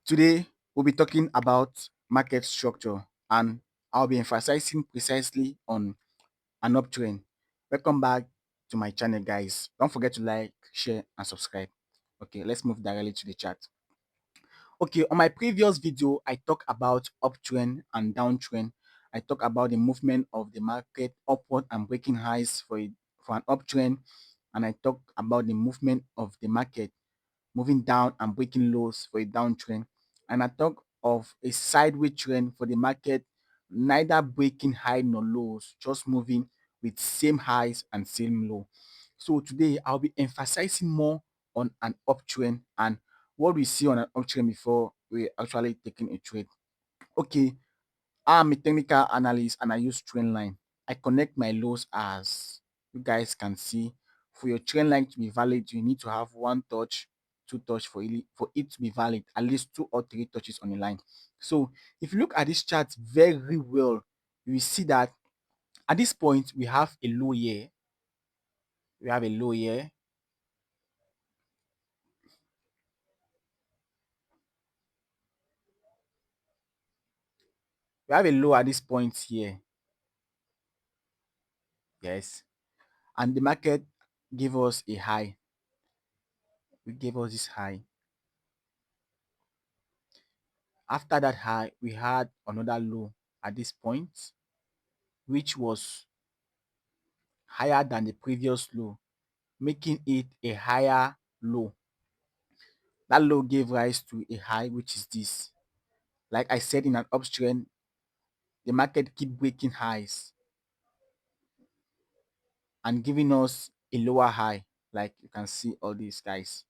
Today, we'll be talking about market structure and I'll be emphasizing precisely on an uptrend. Welcome back to my channel, guys. Don't forget to like, share, and subscribe. Okay, let's move directly to the chat. Okay, on my previous video, I talked about uptrend and downtrend. I talked about the movement of the market upward and breaking highs for an uptrend, and I talked about the movement of the market moving down and breaking lows for a downtrend. And I talk of a sideways trend for the market, neither breaking high nor lows, just moving with same highs and same low. So today I'll be emphasizing more on an uptrend and what we see on an uptrend before we're actually taking a trade. Okay, I'm a technical analyst and I use trend line. I connect my lows as you guys can see. For your trend line to be valid, you need to have one touch, two touch for it to be valid, at least two or three touches on the line. So if you look at this chart very well, you will see that at this point we have a low here. We have a low here. We have a low at this point here. Yes. And the market gave us a high. We gave us this high. After that high, we had another low at this point, which was higher than the previous low, making it a higher low. That low gave rise to a high, which is this. Like I said in an uptrend, the market keep breaking highs and giving us a lower high, like you can see all these guys.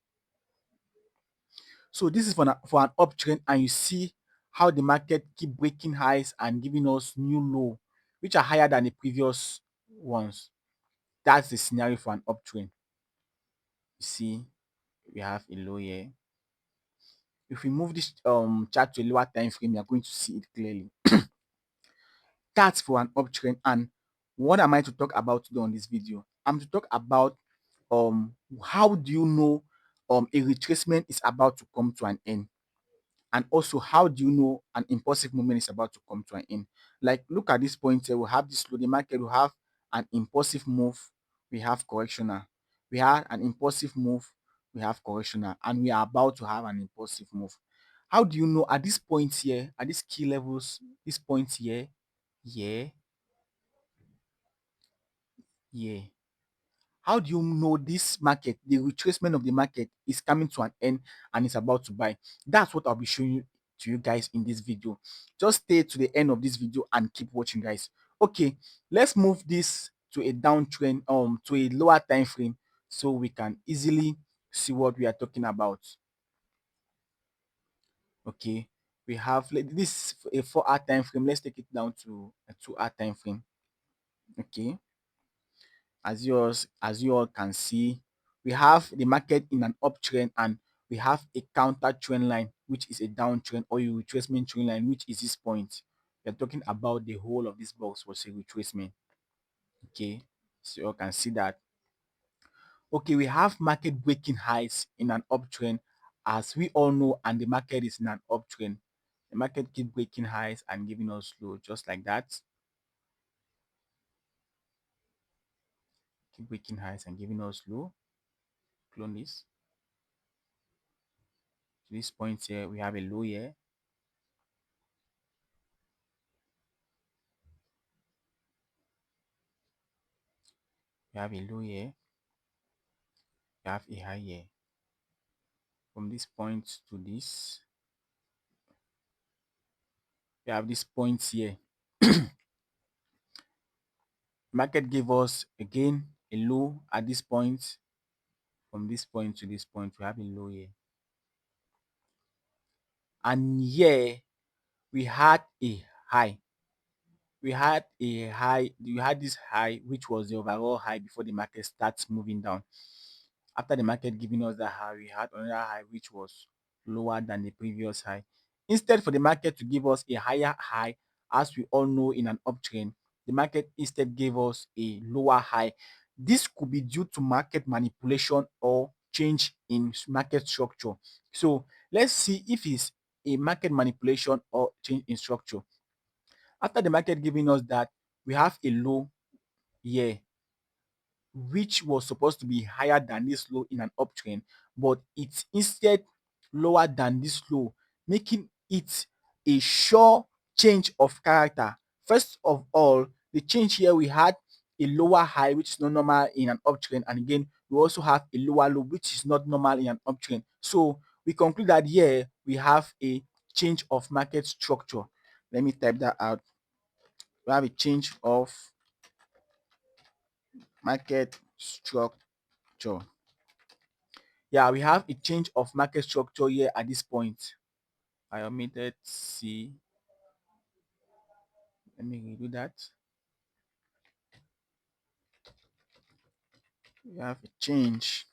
So this is for an uptrend, and you see how the market keep breaking highs and giving us new low, which are higher than the previous ones. That's the scenario for an uptrend. You see, we have a low here. If we move this chart to a lower time frame, you're going to see it clearly. That's for an uptrend. And what am I to talk about today on this video? I'm to talk about how do you know a retracement is about to come to an end, and also how do you know an impulsive movement is about to come to an end. Like, look at this point here. We have this low, the market will have an impulsive move, we have correctional, we have an impulsive move, we have correctional, and we are about to have an impulsive move. How do you know at this point here, at these key levels, this point here, here, here? How do you know this market, the retracement of the market, is coming to an end and is about to buy? That's what I'll be showing you to you guys in this video. Just stay to the end of this video and keep watching, guys. Okay, let's move this to a downtrend, to a lower time frame, so we can easily see what we are talking about. Okay, we have this a 4-hour time frame. Let's take it down to a 2-hour time frame. Okay, as you all can see, we have the market in an uptrend and we have a counter trend line, which is a downtrend, or a retracement trend line, which is this point. We're talking about the whole of this box was a retracement. Okay, so you all can see that. Okay, we have market breaking highs in an uptrend, as we all know, and the market is in an uptrend. The market keep breaking highs and giving us low, just like that. Keep breaking highs and giving us low. Clone this. To this point here, we have a low here. We have a low here. We have a high here. From this point to this, we have this point here. Market gave us again a low at this point. From this point to this point, we have a low here. And here we had a high. We had this high, which was the overall high before the market starts moving down. After the market giving us that high, we had another high which was lower than the previous high. Instead for the market to give us a higher high, as we all know in an uptrend, the market instead gave us a lower high. This could be due to market manipulation or change in market structure. So let's see if it's a market manipulation or change in structure. After the market giving us that, we have a low here, which was supposed to be higher than this low in an uptrend, but it's instead lower than this low, making it a sure change of character. First of all, the change here, we had a lower high, which is not normal in an uptrend, and again, we also have a lower low, which is not normal in an uptrend. So we conclude that here we have a change of market structure. Let me type that out. We have a change of market structure. Yeah, we have a change of market structure here at this point. I omitted C. Let me redo that. We have a change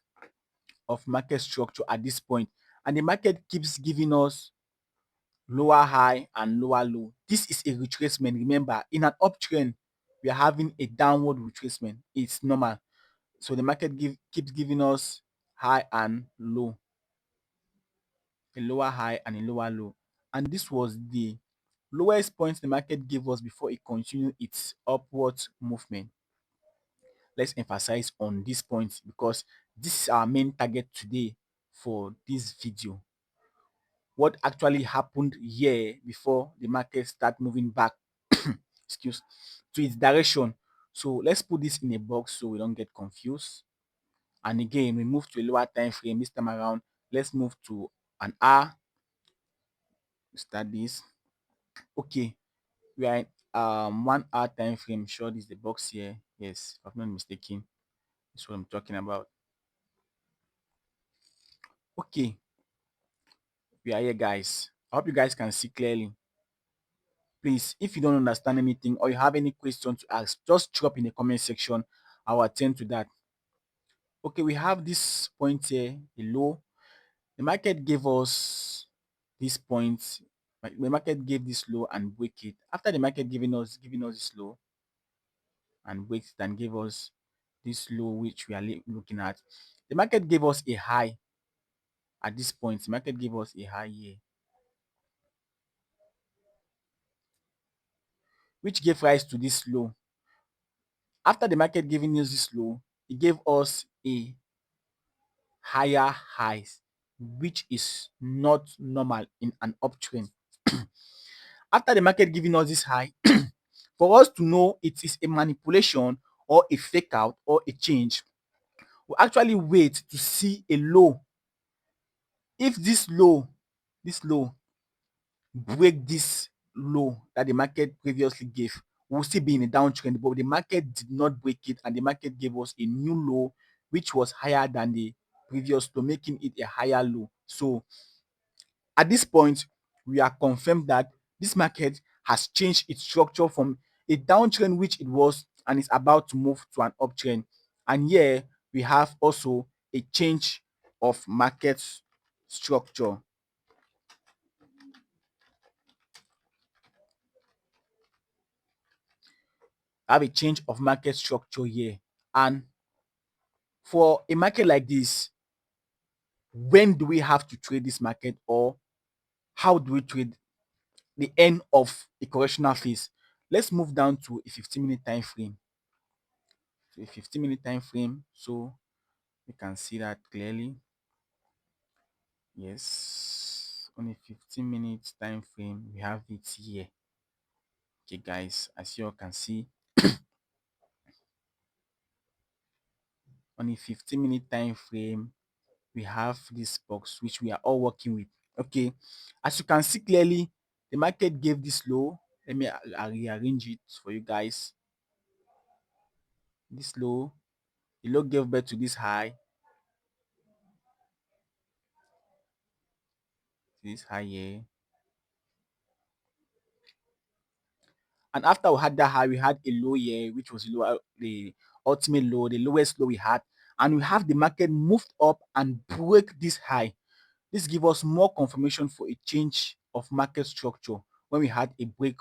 of market structure at this point, and the market keeps giving us lower high and lower low. This is a retracement. Remember, in an uptrend, we are having a downward retracement. It's normal. So the market keeps giving us high and low, a lower high and a lower low. And this was the lowest point the market gave us before it continued its upward movement. Let's emphasize on this point because this is our main target today for this video. What actually happened here before the market start moving back excuse to its direction. So let's put this in a box so we don't get confused. And again, we move to a lower time frame this time around. Let's move to an hour. Start this. Okay, we are in 1 hour time frame. Sure, this is the box here. Yes, if I'm not mistaken, that's what I'm talking about. Okay, we are here, guys. I hope you guys can see clearly. Please, if you don't understand anything or you have any question to ask, just drop in the comment section. I'll attend to that. Okay, we have this point here, a low. The market gave us this point. The market gave this low and break it. After the market giving us this low and break it and gave us this low which we are looking at, the market gave us a high at this point. The market gave us a high here, which gave rise to this low. After the market giving us this low, it gave us a higher highs, which is not normal in an uptrend. After the market giving us this high, for us to know it is a manipulation or a fake out or a change, we actually wait to see a low. If this low break this low that the market previously gave, we'll still be in a downtrend, but the market did not break it and the market gave us a new low which was higher than the previous low, making it a higher low. So at this point, we are confirmed that this market has changed its structure from a downtrend which it was and is about to move to an uptrend. And here we have also a change of market structure. I have a change of market structure here. And for a market like this, when do we have to trade this market, or how do we trade the end of a correctional phase? Let's move down to a 15-minute time frame. So a 15-minute time frame, so we can see that clearly. Yes, on a 15-minute time frame, we have it here. Okay, guys, as you all can see, on a 15-minute time frame, we have this box which we are all working with. Okay, as you can see clearly, the market gave this low. Let me rearrange it for you guys. This low, the low gave birth to this high, here. And after we had that high, we had a low here, which was the ultimate low, the lowest low we had. And we have the market moved up and break this high. This gives us more confirmation for a change of market structure when we had a break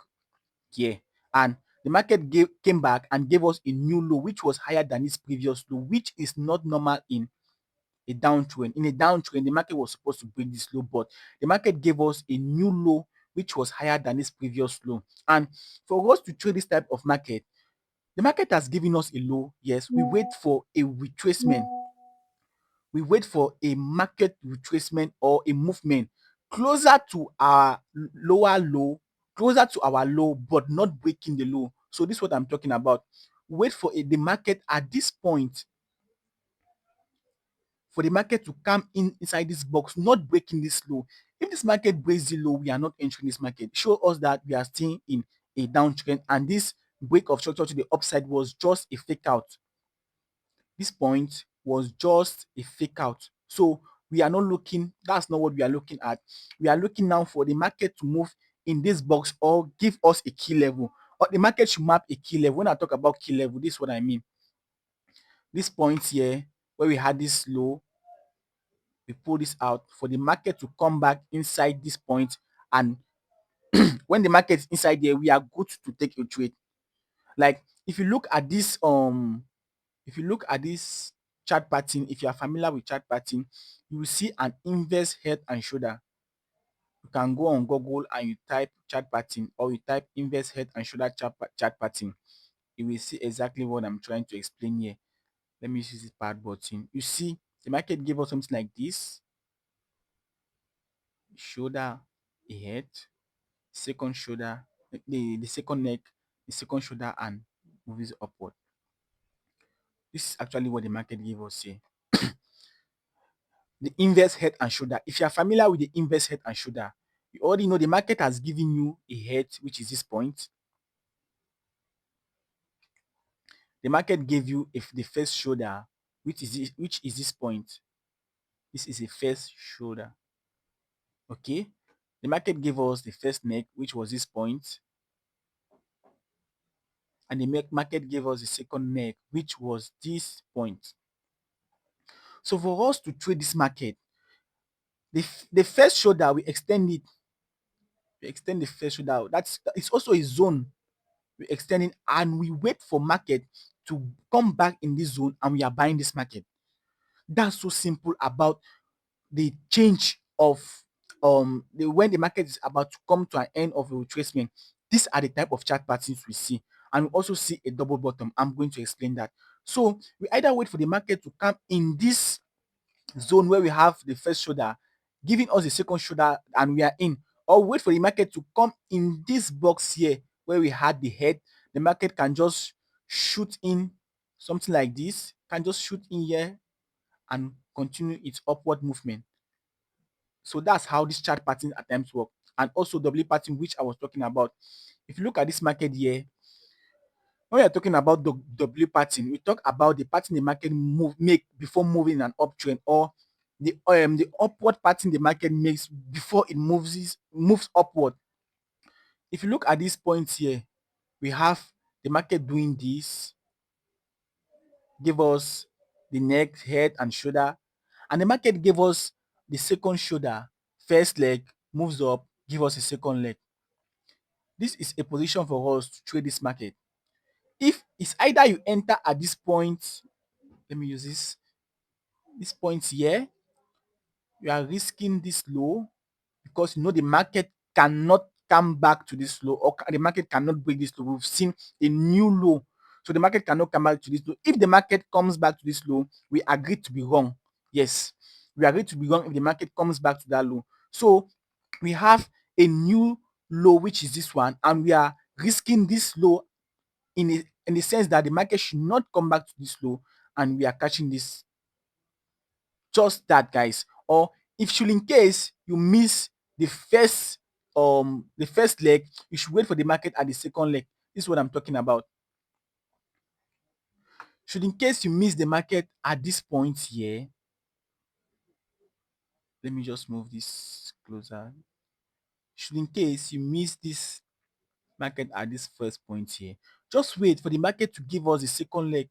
here. And the market came back and gave us a new low, which was higher than its previous low, which is not normal in a downtrend. In a downtrend, the market was supposed to break this low, but the market gave us a new low which was higher than this previous low. And for us to trade this type of market, the market has given us a low. Yes, we wait for a retracement. We wait for a market retracement or a movement closer to our lower low, closer to our low, but not breaking the low. So this is what I'm talking about. Wait for the market at this point, for the market to come in inside this box, not breaking this low. If this market breaks the low, we are not entering this market. Show us that we are still in a downtrend, and this break of structure to the upside was just a fake out. This point was just a fake out. So we are not looking, that's not what we are looking at. We are looking now for the market to move in this box or give us a key level. Or the market should map a key level. When I talk about key level, this is what I mean. This point here, where we had this low, we pull this out for the market to come back inside this point. And when the market is inside there, we are good to take a trade. Like if you look at this if you look at this chart pattern, if you are familiar with chart pattern, you will see an inverse head and shoulder. You can go on Google and you type chart pattern, or you type inverse head and shoulder chart pattern. You will see exactly what I'm trying to explain here. Let me use this part button. You see, the market gave us something like this: shoulder, a head, second shoulder, the second neck, the second shoulder, and moves upward. This is actually what the market gave us here. The inverse head and shoulder. If you are familiar with the inverse head and shoulder, you already know the market has given you a head, which is this point. The market gave you the first shoulder, which is this point. This is a first shoulder. Okay. The market gave us the first neck, which was this point, and the market gave us the second neck, which was this point. So for us to trade this market, the first shoulder, we extend it. We extend the first shoulder. It's also a zone. We extend it and we wait for market to come back in this zone, and we are buying this market. That's so simple about the change of when the market is about to come to an end of a retracement. These are the type of chart patterns we see, and we also see a double bottom. I'm going to explain that. So we either wait for the market to come in this zone where we have the first shoulder, giving us the second shoulder, and we are in, or wait for the market to come in this box here where we had the head. The market can just shoot in something like this, can just shoot in here and continue its upward movement. So that's how this chart pattern at times work. And also W pattern, which I was talking about. If you look at this market here, when we are talking about the W pattern, we talk about the pattern the market make before moving an uptrend, or the upward pattern the market makes before it moves upward. If you look at these points here, we have the market doing this, give us the neck, head, and shoulder, and the market gave us the second shoulder, first leg, moves up, give us a second leg. This is a position for us to trade this market. If it's either you enter at this point, let me use this point here, you are risking this low because you know the market cannot come back to this low, or the market cannot break this low. We've seen a new low, so the market cannot come back to this low. If the market comes back to this low, we agree to be wrong. Yes, we agree to be wrong if the market comes back to that low. So we have a new low, which is this one, and we are risking this low in the sense that the market should not come back to this low, and we are catching this. Just that, guys. Or if should in case you miss the first leg, you should wait for the market at the second leg. This is what I'm talking about. Should in case you miss the market at this point here, let me just move this closer. Should in case you miss this market at this first point here, just wait for the market to give us the second leg,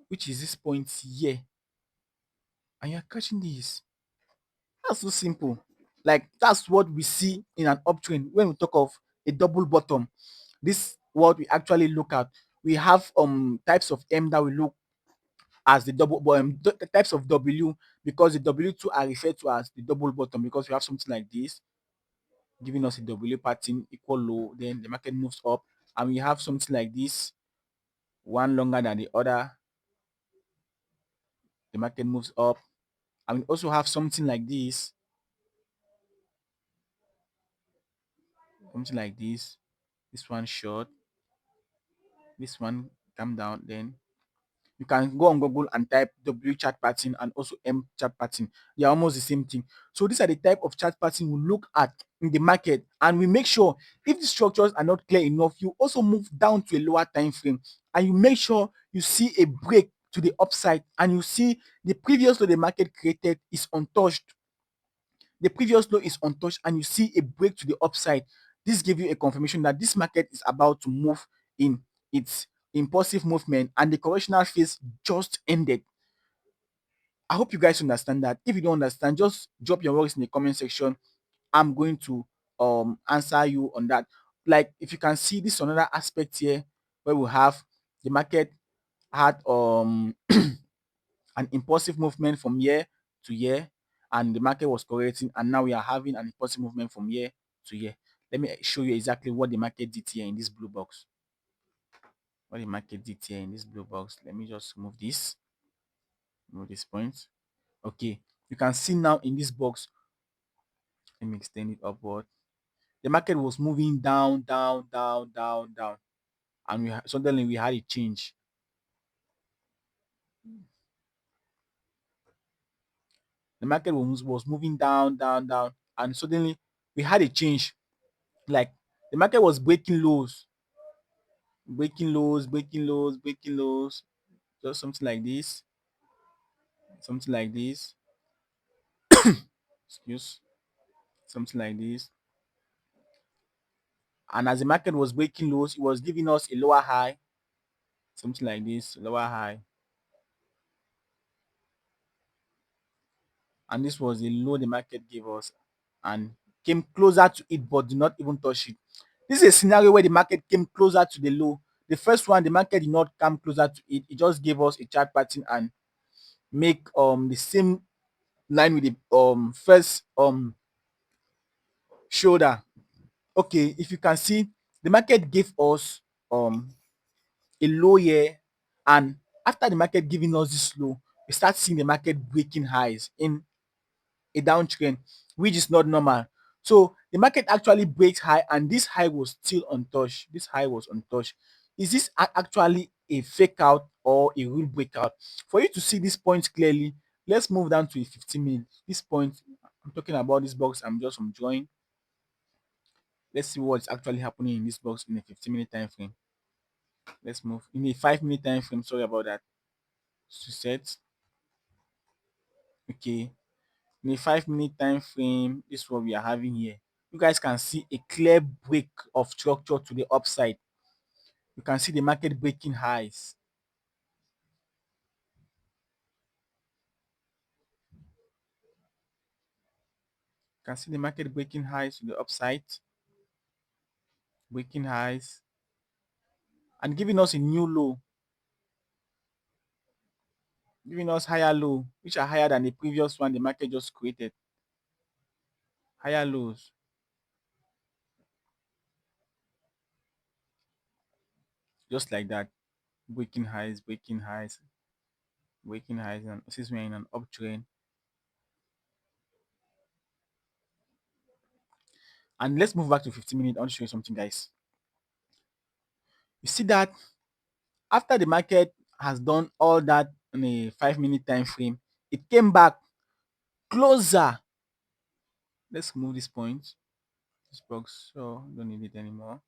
which is this point here, and you're catching this. That's so simple. Like that's what we see in an uptrend when we talk of a double bottom. This what we actually look at. We have types of M that we look as the double the types of W, because the W2 are referred to as the double bottom, because we have something like this giving us a W pattern equal low, then the market moves up, and we have something like this, one longer than the other, the market moves up, and we also have something like this, this one short, this one come down. Then you can go on Google and type W chart pattern and also M chart pattern. They are almost the same thing. So these are the type of chart pattern we look at in the market, and we make sure if the structures are not clear enough, you also move down to a lower time frame, and you make sure you see a break to the upside, and you see the previous low the market created is untouched. The previous low is untouched, and you see a break to the upside. This gives you a confirmation that this market is about to move in its impulsive movement, and the correctional phase just ended. I hope you guys understand that. If you don't understand, just drop your words in the comment section. I'm going to answer you on that. Like, if you can see, this is another aspect here where we have the market had an impulsive movement from year to year, and the market was correcting, and now we are having an impulsive movement from year to year. Let me show you exactly what the market did here in this blue box. What the market did here in this blue box. Let me just move this point. Okay, you can see now in this box. Let me extend it upward. The market was moving down, down, down, down, down, and suddenly we had a change. The market was moving down, down, down, and suddenly we had a change. Like, the market was breaking lows, breaking lows, breaking lows, breaking lows, just something like this, something like this. Excuse, something like this. And as the market was breaking lows, it was giving us a lower high, something like this, lower high. And this was the low the market gave us, and came closer to it but did not even touch it. This is a scenario where the market came closer to the low. The first one, the market did not come closer to it. It just gave us a chart pattern and make the same line with the first shoulder. Okay, if you can see, the market gave us a low here, and after the market giving us this low, we start seeing the market breaking highs in a downtrend, which is not normal. So the market actually breaks high, and this high was still untouched. This high was untouched. Is this actually a fake out or a real breakout? For you to see this point clearly, let's move down to a 15 minutes. This point, I'm talking about this box, I'm just drawing. Let's see what's actually happening in this box in a 15-minute time frame. Let's move in a 5-minute time frame. Sorry about that. Set. Okay, in a 5-minute time frame, this is what we are having here. You guys can see a clear break of structure to the upside. You can see the market breaking highs. You can see the market breaking highs to the upside, breaking highs, and giving us a new low, giving us higher low, which are higher than the previous one the market just created. Higher lows. Just like that. Breaking highs, breaking highs, breaking highs, and since we're in an uptrend. And let's move back to 15 minutes. I want to show you something, guys. You see that after the market has done all that in a 5-minute time frame, it came back closer. Let's move this point, this box, so don't need it anymore.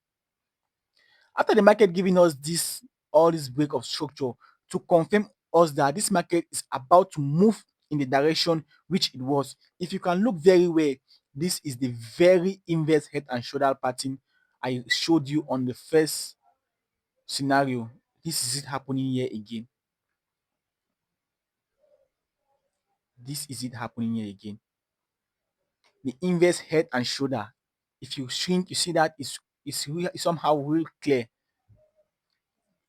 After the market giving us this all this break of structure to confirm us that this market is about to move in the direction which it was. If you can look very well, this is the very inverse head and shoulder pattern I showed you on the first scenario. This is it happening here again. This is it happening here again. The inverse head and shoulder. If you shrink, you see that it's somehow real clear.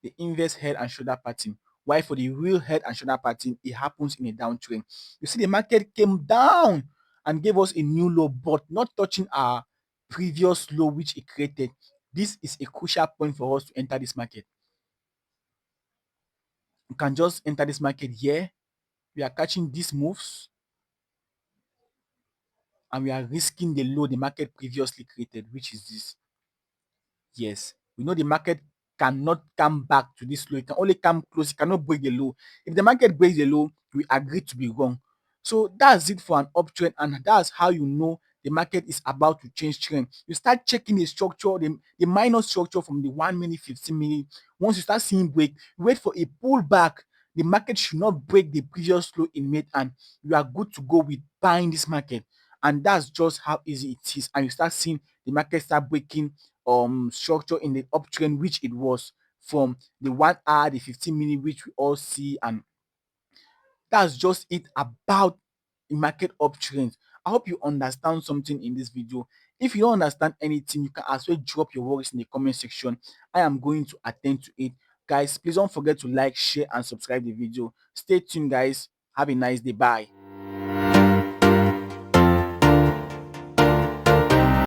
The inverse head and shoulder pattern. Why for the real head and shoulder pattern, it happens in a downtrend. You see, the market came down and gave us a new low, but not touching our previous low which it created. This is a crucial point for us to enter this market. You can just enter this market here. We are catching these moves and we are risking the low the market previously created, which is this. Yes, we know the market cannot come back to this low. It can only come close. It cannot break the low. If the market breaks the low, we agree to be wrong. So that's it for an uptrend, and that's how you know the market is about to change trend. You start checking the structure, the minor structure from the 1 minute, 15 minute. Once you start seeing break, wait for a pullback. The market should not break the previous low in mid, and you are good to go with buying this market. And that's just how easy it is. And you start seeing the market start breaking structure in the uptrend, which it was from the 1 hour, the 15 minute, which we all see. And that's just it about the market uptrend. I hope you understand something in this video. If you don't understand anything, you can as well drop your worries in the comment section. I am going to attend to it. Guys, please don't forget to like, share, and subscribe the video. Stay tuned, guys. Have a nice day. Bye.